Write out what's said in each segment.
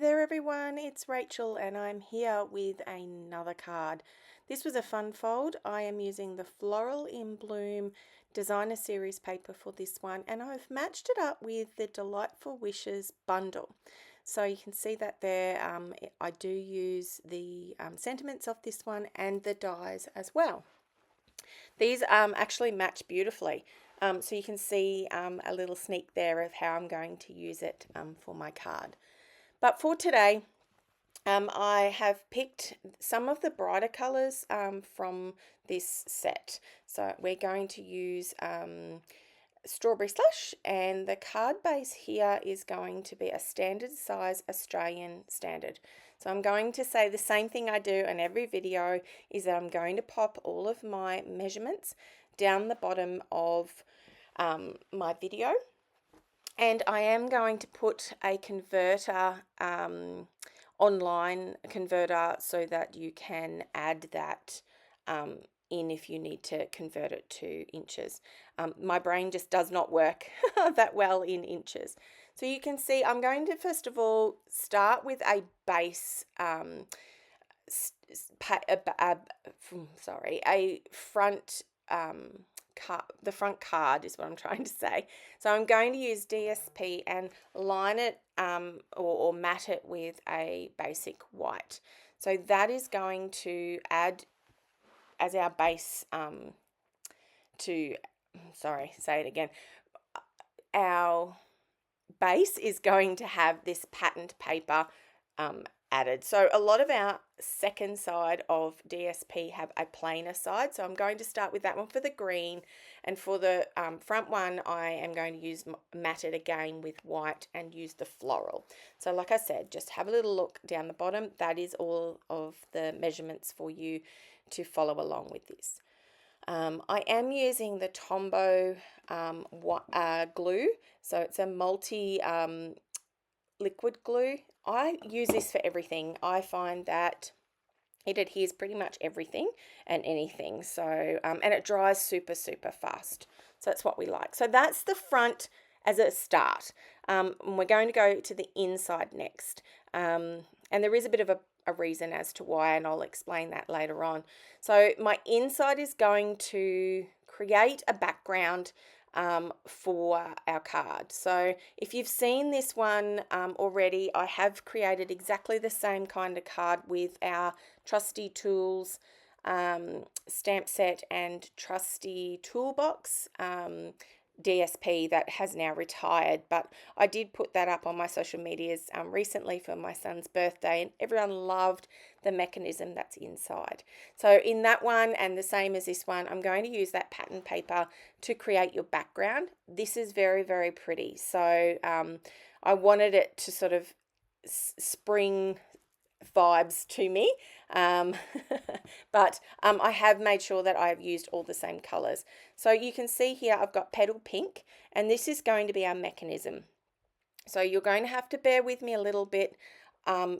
there everyone, it's Rachel and I'm here with another card. This was a fun fold. I am using the Floral in Bloom Designer Series paper for this one, and I've matched it up with the Delightful Wishes bundle. So you can see that there, I do use the sentiments of this one and the dies as well. These actually match beautifully. So you can see a little sneak there of how I'm going to use it for my card. But for today, I have picked some of the brighter colours from this set. So we're going to use Strawberry Slush, and the card base here is going to be a standard size Australian standard. So I'm going to say the same thing I do in every video, is that I'm going to pop all of my measurements down the bottom of my video. And I am going to put a converter, online converter, so that you can add that in if you need to convert it to inches. My brain just does not work that well in inches. So you can see I'm going to first of all start with a base, a front the front card is what I'm trying to say. So I'm going to use DSP and line it or matte it with a basic white. So that is going to add as our base our base is going to have this patterned paper added. So a lot of our second side of DSP have a plainer side, so I'm going to start with that one for the green, and for the front one I am going to use matte it again with white and use the floral. So like I said, just have a little look down the bottom. That is all of the measurements for you to follow along with this. I am using the Tombow glue, so it's a multi liquid glue. I use this for everything. I find that it adheres pretty much everything and anything. So and it dries super fast. So that's what we like. So that's the front as a start. We're going to go to the inside next. And there is a bit of a reason as to why, and I'll explain that later on. So my inside is going to create a background for our card. So if you've seen this one already, I have created exactly the same kind of card with our Trusty Tools stamp set and Trusty Toolbox DSP that has now retired, but I did put that up on my social medias recently for my son's birthday, and everyone loved the mechanism that's inside. So in that one, and the same as this one, I'm going to use that pattern paper to create your background. This is very pretty. So I wanted it to sort of spring vibes to me, but I have made sure that I've used all the same colors. So you can see here I've got Petal Pink, and this is going to be our mechanism. So you're going to have to bear with me a little bit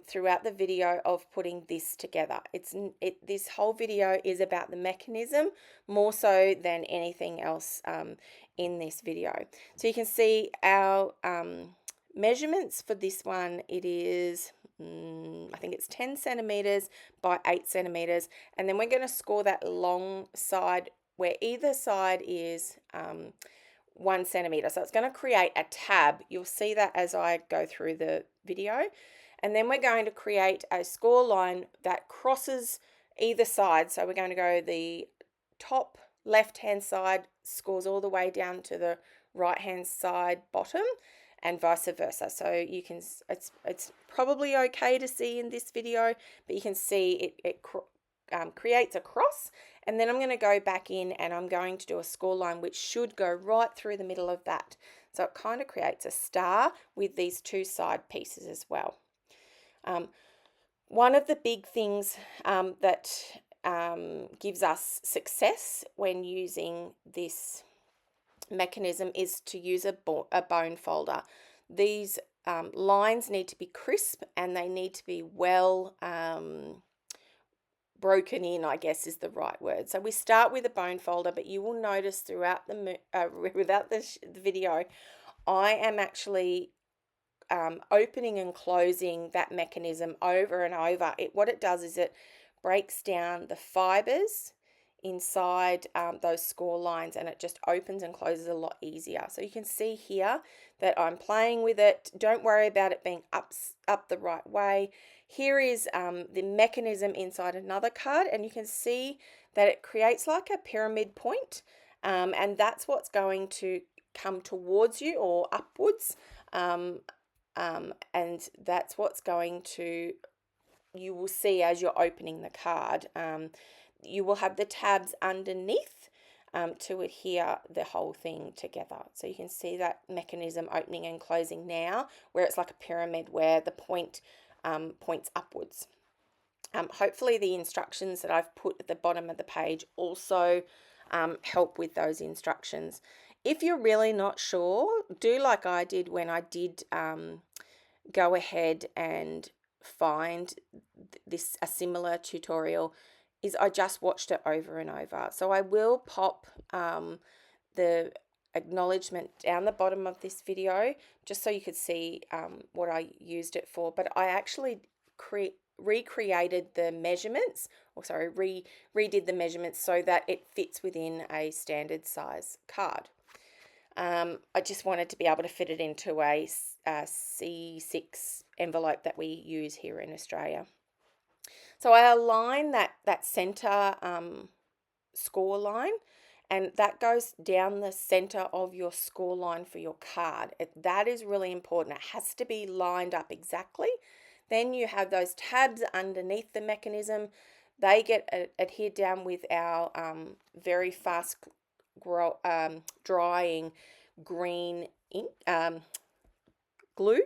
throughout the video of putting this together. This whole video is about the mechanism more so than anything else in this video. So you can see our measurements for this one. It is I think it's 10 centimeters by 8 centimeters, and then we're going to score that long side where either side is 1 centimeter. So it's going to create a tab. You'll see that as I go through the video. And then we're going to create a score line that crosses either side. So we're going to go the top left hand side scores all the way down to the right hand side bottom, and vice versa. So you can, it's probably okay to see in this video, but you can see it creates a cross, and then I'm going to go back in and I'm going to do a score line which should go right through the middle of that. So it kind of creates a star with these two side pieces as well. One of the big things that gives us success when using this mechanism is to use a bone folder. These lines need to be crisp, and they need to be well broken in, I guess is the right word. So we start with a bone folder, but you will notice throughout the video I am actually opening and closing that mechanism over and over, what it does is it breaks down the fibers inside those score lines, and it just opens and closes a lot easier. So you can see here that I'm playing with it. Don't worry about it being up the right way. Here is the mechanism inside another card, and you can see that it creates like a pyramid point, and that's what's going to come towards you or upwards, and that's what's going to, you will see as you're opening the card. You will have the tabs underneath to adhere the whole thing together. So you can see that mechanism opening and closing now, where it's like a pyramid where the point points upwards. Hopefully the instructions that I've put at the bottom of the page also help with those instructions. If you're really not sure, do like I did when I did go ahead and find a similar tutorial, is I just watched it over and over. So I will pop the acknowledgement down the bottom of this video just so you could see what I used it for. But I actually recreated the measurements, or sorry, redid the measurements so that it fits within a standard size card. I just wanted to be able to fit it into a C6 envelope that we use here in Australia. So I align that center score line, and that goes down the center of your score line for your card. That is really important. It has to be lined up exactly. Then you have those tabs underneath the mechanism. They get adhered down with our very fast drying green ink, glue.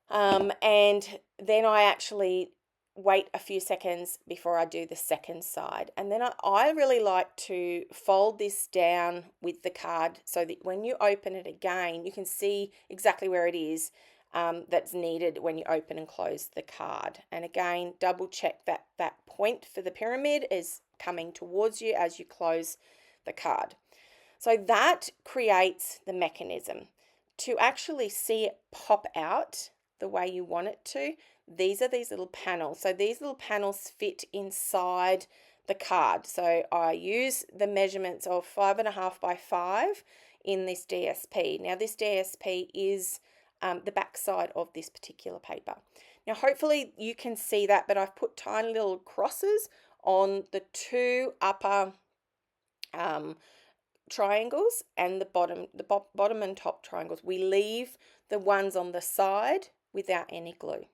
And then I actually wait a few seconds before I do the second side. And then I really like to fold this down with the card so that when you open it again, you can see exactly where it is that's needed when you open and close the card. And again, double check that that point for the pyramid is coming towards you as you close the card. So that creates the mechanism. To actually see it pop out the way you want it to, these are these little panels. So these little panels fit inside the card. So I use the measurements of 5.5 by 5 in this DSP. Now this DSP is the back side of this particular paper. Now hopefully you can see that, but I've put tiny little crosses on the two upper triangles and the bottom and top triangles. We leave the ones on the side without any glue.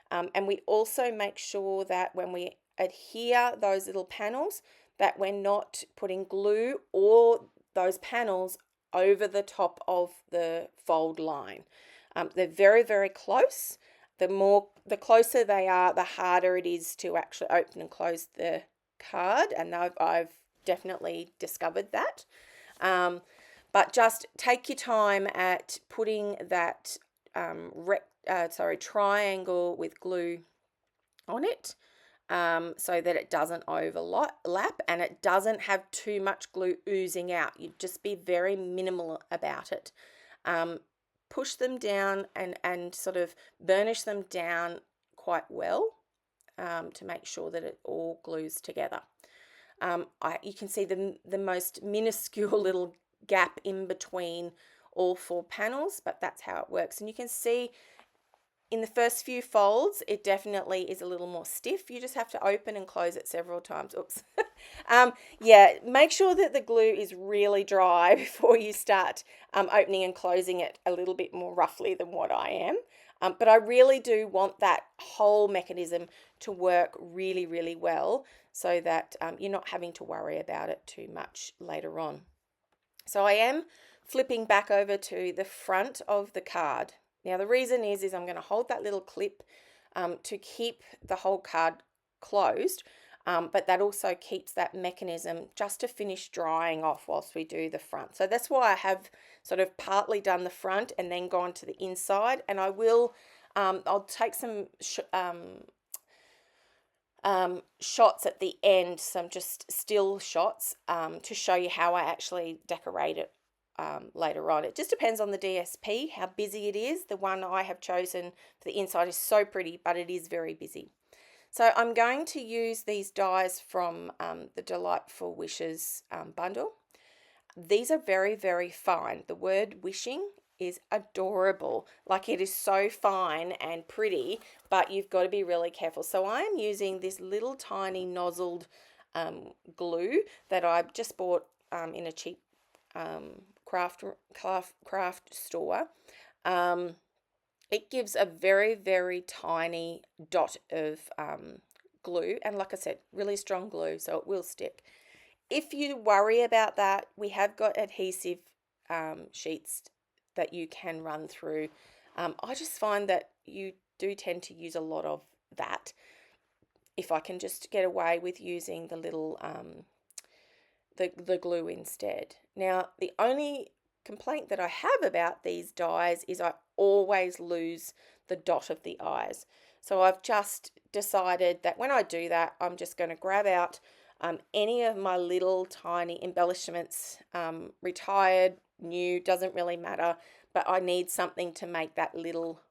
And we also make sure that when we adhere those little panels, that we're not putting glue or those panels over the top of the fold line. They're very, very close. The closer they are, the harder it is to actually open and close the card, and I've definitely discovered that. But just take your time at putting that triangle with glue on it, so that it doesn't overlap and it doesn't have too much glue oozing out. You just be very minimal about it. Push them down and sort of burnish them down quite well to make sure that it all glues together. You can see the most minuscule little gap in between all four panels, but that's how it works. And you can see in the first few folds, it definitely is a little more stiff. You just have to open and close it several times. Oops. Yeah, make sure that the glue is really dry before you start opening and closing it a little bit more roughly than what I am. But I really do want that whole mechanism to work really, really well so that you're not having to worry about it too much later on. So I am flipping back over to the front of the card. Now the reason is I'm going to hold that little clip to keep the whole card closed, but that also keeps that mechanism just to finish drying off whilst we do the front. So that's why I have sort of partly done the front and then gone to the inside, and I will, I'll take some shots at the end, some just still shots to show you how I actually decorate it later on. It just depends on the DSP, how busy it is. The one I have chosen for the inside is so pretty, but it is very busy. So I'm going to use these dies from the Delightful Wishes bundle. These are very, very fine. The word wishing is adorable. Like, it is so fine and pretty, but you've got to be really careful. So I am using this little tiny nozzled glue that I just bought in a cheap craft store. It gives a very, very tiny dot of glue, and like I said, really strong glue, so it will stick. If you worry about that, we have got adhesive sheets that you can run through. I just find that you do tend to use a lot of that. If I can just get away with using the little the glue instead. Now, the only complaint that I have about these dies is I always lose the dot of the eyes. So I've just decided that when I do that, I'm just going to grab out any of my little tiny embellishments, retired, new, doesn't really matter, but I need something to make that little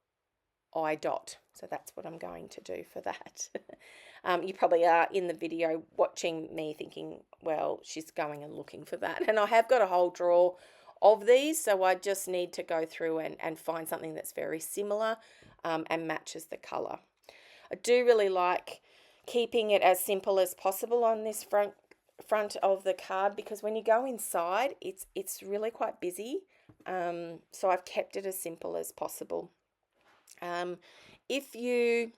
eye dot. So that's what I'm going to do for that. You probably are in the video watching me thinking, well, she's going and looking for that. And I have got a whole drawer of these, so I just need to go through and find something that's very similar and matches the colour. I do really like keeping it as simple as possible on this front of the card, because when you go inside, it's really quite busy. So I've kept it as simple as possible. If you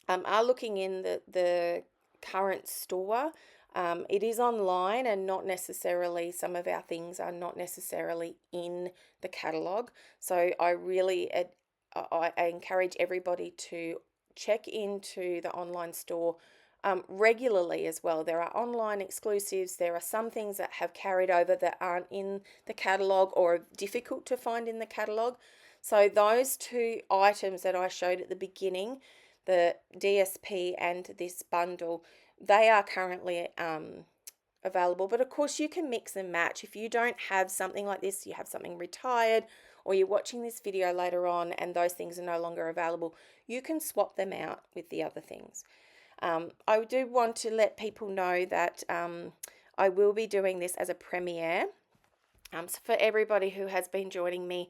are looking in the current store, it is online, and not necessarily, some of our things are not necessarily in the catalogue. So I encourage everybody to check into the online store regularly as well. There are online exclusives. There are some things that have carried over that aren't in the catalogue or are difficult to find in the catalogue. So those two items that I showed at the beginning, the DSP and this bundle, they are currently available. But of course you can mix and match. If you don't have something like this, you have something retired, or you're watching this video later on and those things are no longer available, you can swap them out with the other things. I do want to let people know that I will be doing this as a premiere. So for everybody who has been joining me,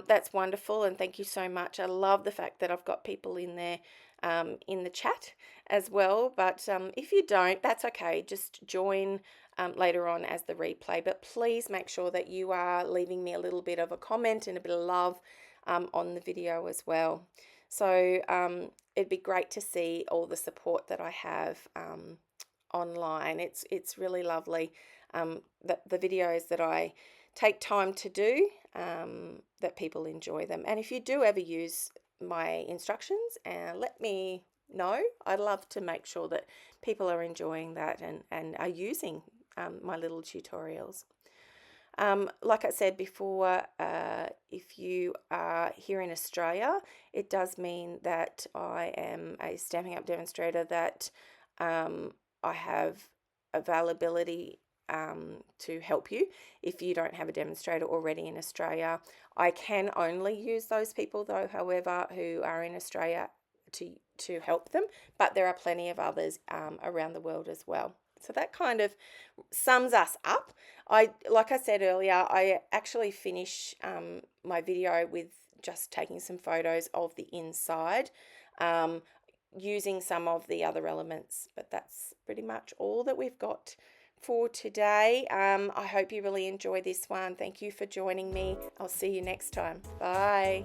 that's wonderful, and thank you so much. I love the fact that I've got people in there in the chat as well, but if you don't, that's okay. Just join later on as the replay, but please make sure that you are leaving me a little bit of a comment and a bit of love on the video as well. So it'd be great to see all the support that I have online. It's really lovely that the videos that I take time to do, that people enjoy them. And if you do ever use my instructions, let me know. I'd love to make sure that people are enjoying that and are using my little tutorials. Like I said before, if you are here in Australia, it does mean that I am a Stampin' Up demonstrator, that I have availability to help you if you don't have a demonstrator already in Australia. I can only use those people, though, however, who are in Australia to help them, but there are plenty of others around the world as well. So that kind of sums us up. Like I said earlier, I actually finish my video with just taking some photos of the inside, using some of the other elements, but that's pretty much all that we've got for today. I hope you really enjoy this one. Thank you for joining me. I'll see you next time. Bye.